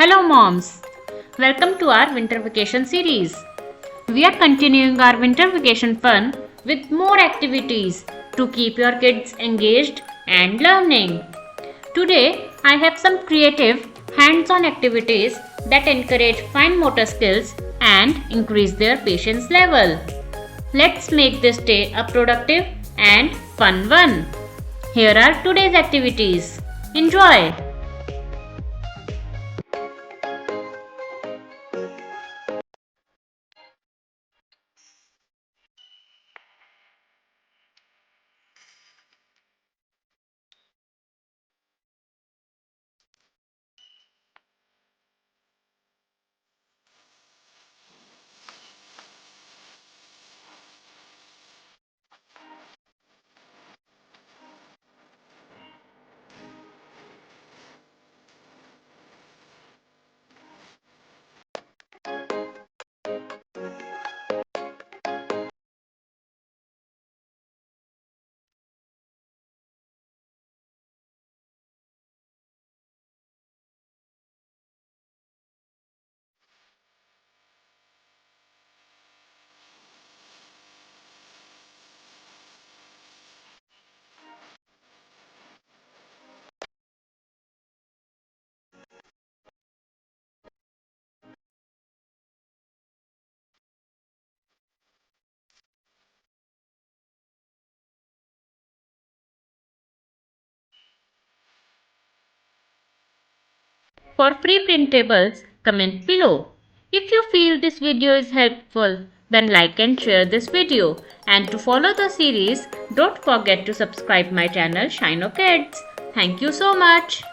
Hello moms, welcome to our winter vacation series. We are continuing our winter vacation fun with more activities to keep your kids engaged and learning. Today I have some creative hands-on activities that encourage fine motor skills and increase their patience level. Let's make this day a productive and fun one. Here are today's activities. Enjoy! For free printables, comment below. If you feel this video is helpful, then like and share this video. And to follow the series, don't forget to subscribe my channel Shino Kids. Thank you so much.